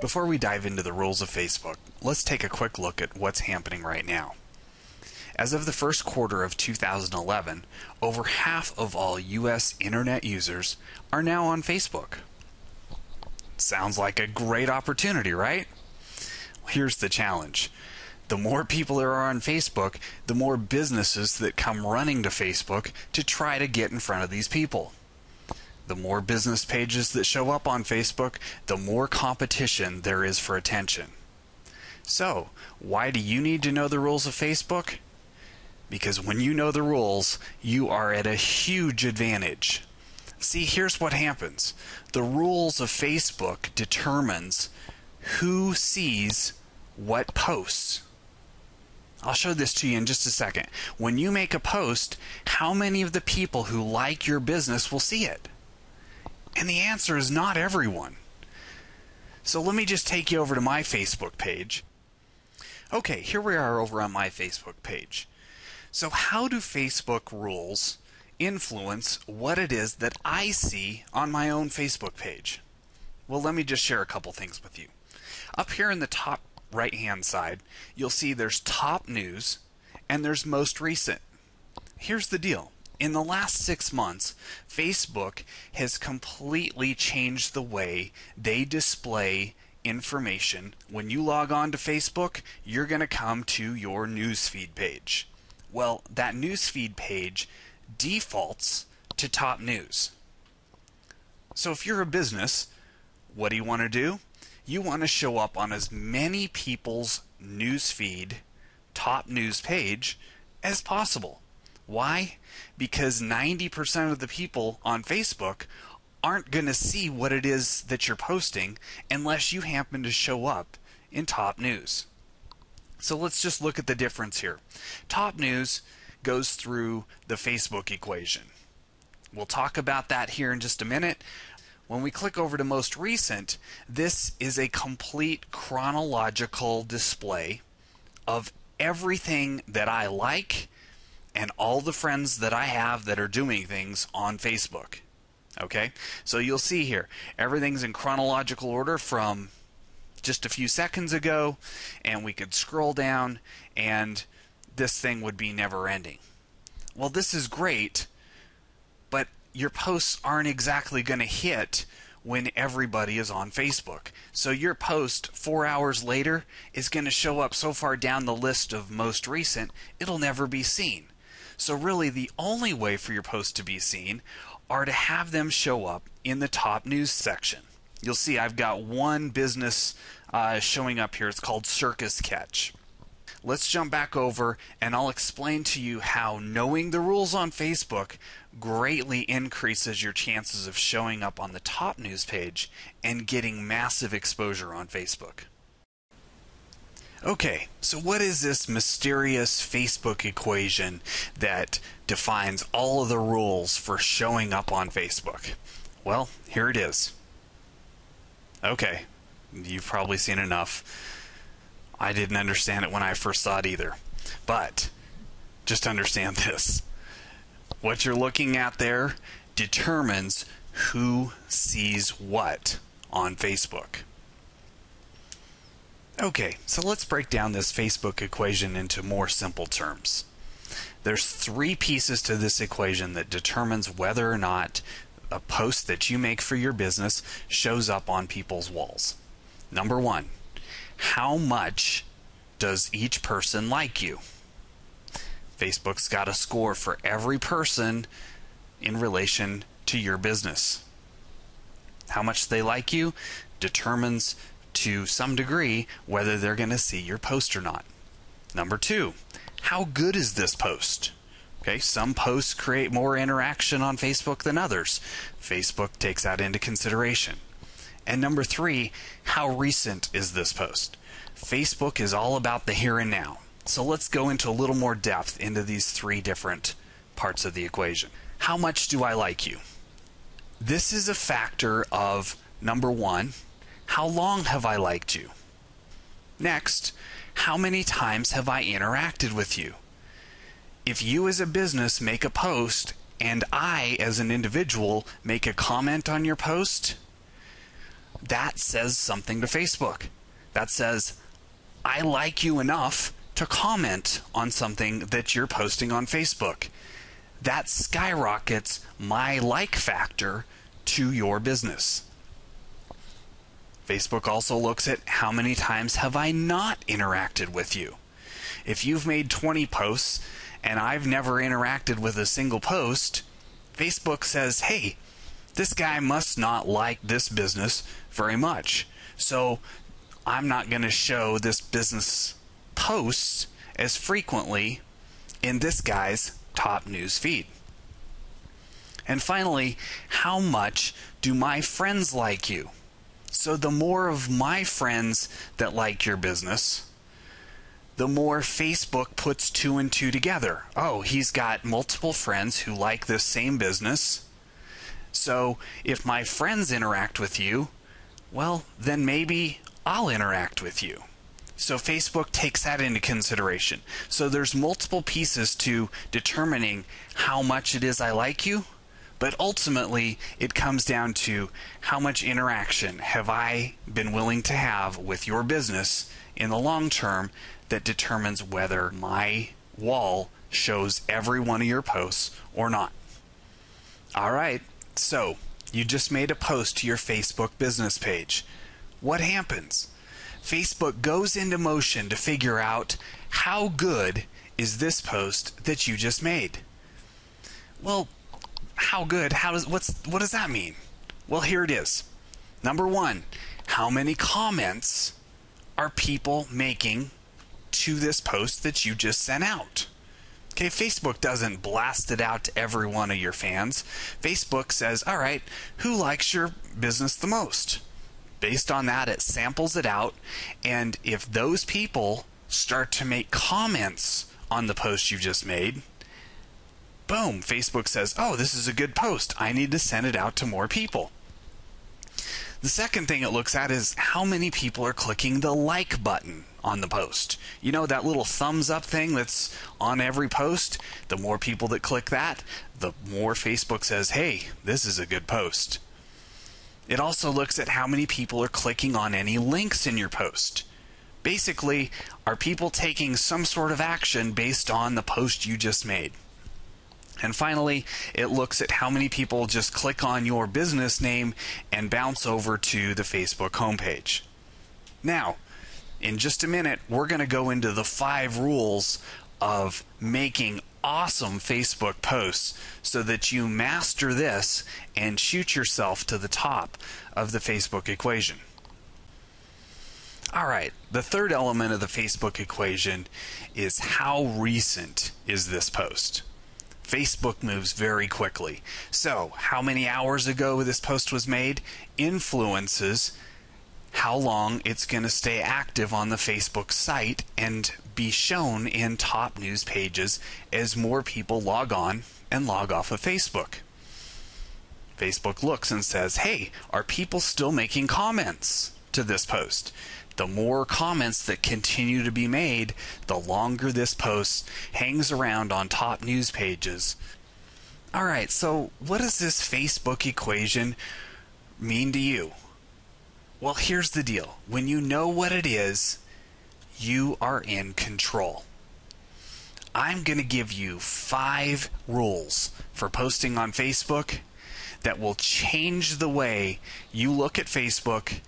Before we dive into the rules of Facebook, let's take a quick look at what's happening right now. As of the first quarter of 2011, over half of all U.S. internet users are now on Facebook. Sounds like a great opportunity, right? Here's the challenge. The more people there are on Facebook, the more businesses that come running to Facebook to try to get in front of these people. The more business pages that show up on Facebook, the more competition there is for attention. So, why do you need to know the rules of Facebook? Because when you know the rules, you are at a huge advantage. See, here's what happens. The rules of Facebook determines who sees what posts. I'll show this to you in just a second. When you make a post, how many of the people who like your business will see it? And the answer is not everyone. So let me just take you over to my Facebook page. Okay, here we are over on my Facebook page. So how do Facebook rules influence what it is that I see on my own Facebook page? Well, let me just share a couple things with you. Up here in the top right-hand side, you'll see there's top news and there's most recent. Here's the deal. In the last 6 months, Facebook has completely changed the way they display information. When you log on to Facebook, you're going to come to your newsfeed page. Well, that newsfeed page defaults to top news. So if you're a business, what do you want to do? You want to show up on as many people's newsfeed top news page as possible. Why? Because 90% of the people on Facebook aren't going to see what it is that you're posting unless you happen to show up in top news. So let's just look at the difference here. Top news goes through the Facebook equation. We'll talk about that here in just a minute. When we click over to most recent, this is a complete chronological display of everything that I like and all the friends that I have that are doing things on Facebook. Okay? So you'll see here, everything's in chronological order from just a few seconds ago, and we could scroll down and this thing would be never ending. Well, this is great, but your posts aren't exactly going to hit when everybody is on Facebook. So your post 4 hours later is going to show up so far down the list of most recent, it'll never be seen. So really the only way for your posts to be seen are to have them show up in the top news section. You'll see I've got one business showing up here. It's called Circus Catch. Let's jump back over and I'll explain to you how knowing the rules on Facebook greatly increases your chances of showing up on the top news page and getting massive exposure on Facebook. Okay, so what is this mysterious Facebook equation that defines all of the rules for showing up on Facebook? Well, here it is. Okay, you've probably seen enough. I didn't understand it when I first saw it either. But just understand this. What you're looking at there determines who sees what on Facebook. Okay, so let's break down this Facebook equation into more simple terms. There's 3 pieces to this equation that determines whether or not a post that you make for your business shows up on people's walls. Number 1, how much does each person like you? Facebook's got a score for every person in relation to your business. How much they like you determines to some degree whether they're going to see your post or not. Number 2, how good is this post? Okay, some posts create more interaction on Facebook than others. Facebook takes that into consideration. And number 3, how recent is this post? Facebook is all about the here and now. So let's go into a little more depth into these 3 different parts of the equation. How much do I like you? This is a factor of, number 1, how long have I liked you? Next, how many times have I interacted with you? if you as a business make a post and I as an individual make a comment on your post, that says something to Facebook. That says, I like you enough to comment on something that you're posting on Facebook. That skyrockets my like factor to your business. Facebook also looks at how many times have I not interacted with you. If you've made 20 posts and I've never interacted with a single post, Facebook says, hey, this guy must not like this business very much. So I'm not going to show this business posts as frequently in this guy's top news feed. And finally, how much do my friends like you? So the more of my friends that like your business, the more Facebook puts two and two together. Oh, he's got multiple friends who like this same business. So if my friends interact with you, well, then maybe I'll interact with you. So Facebook takes that into consideration. So there's multiple pieces to determining how much it is I like you, but ultimately it comes down to how much interaction have I been willing to have with your business in the long term that determines whether my wall shows every one of your posts or not. All right, so you just made a post to your Facebook business page. What happens? Facebook goes into motion to figure out how good is this post that you just made. Well, how good? What does that mean? Well, here it is. Number one, how many comments are people making to this post that you just sent out? Okay, Facebook doesn't blast it out to every one of your fans. Facebook says, all right, who likes your business the most? Based on that, it samples it out, and if those people start to make comments on the post you just made, boom, Facebook says, oh, this is a good post. I need to send it out to more people. The second thing it looks at is how many people are clicking the like button on the post. You know, that little thumbs up thing that's on every post? The more people that click that, the more Facebook says, hey, this is a good post. It also looks at how many people are clicking on any links in your post. Basically, are people taking some sort of action based on the post you just made? And finally, it looks at how many people just click on your business name and bounce over to the Facebook homepage. Now, in just a minute, we're going to go into the 5 rules of making awesome Facebook posts so that you master this and shoot yourself to the top of the Facebook equation. All right, the third element of the Facebook equation is how recent is this post? Facebook moves very quickly. So, how many hours ago this post was made influences how long it's going to stay active on the Facebook site and be shown in top news pages as more people log on and log off of Facebook. Facebook looks and says, hey, are people still making comments to this post? The more comments that continue to be made, the longer this post hangs around on top news pages. All right, so what does this Facebook equation mean to you? Well, here's the deal. When you know what it is, you are in control. I'm going to give you 5 rules for posting on Facebook that will change the way you look at Facebook,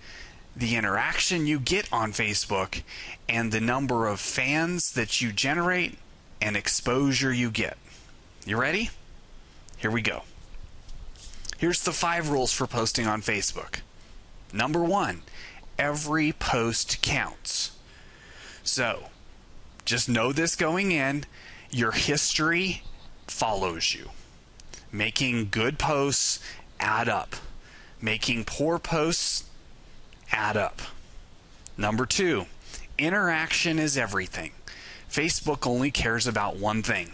the interaction you get on Facebook, and the number of fans that you generate and exposure you get. You ready? Here we go. Here's the 5 rules for posting on Facebook. Number 1, every post counts. So, just know this going in, your history follows you. Making good posts add up. Making poor posts add up. Number 2, interaction is everything. Facebook only cares about one thing,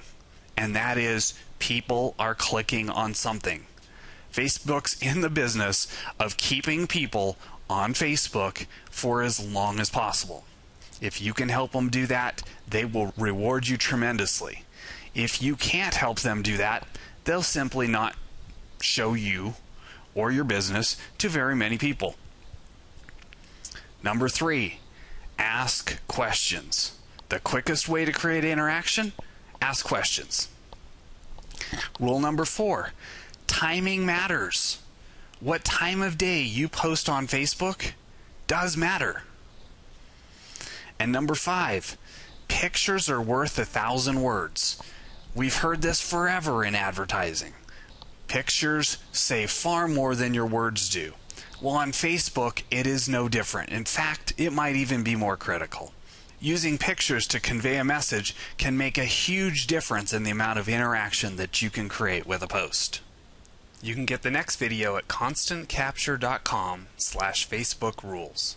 and that is people are clicking on something. Facebook's in the business of keeping people on Facebook for as long as possible. If you can help them do that, they will reward you tremendously. If you can't help them do that, they'll simply not show you or your business to very many people. Number 3, ask questions. The quickest way to create interaction? Ask questions. Rule number 4, timing matters. What time of day you post on Facebook does matter. And number 5, pictures are worth 1,000 words. We've heard this forever in advertising. Pictures say far more than your words do. Well, on Facebook, it is no different. In fact, it might even be more critical. Using pictures to convey a message can make a huge difference in the amount of interaction that you can create with a post. You can get the next video at constantcapture.com/Facebook rules.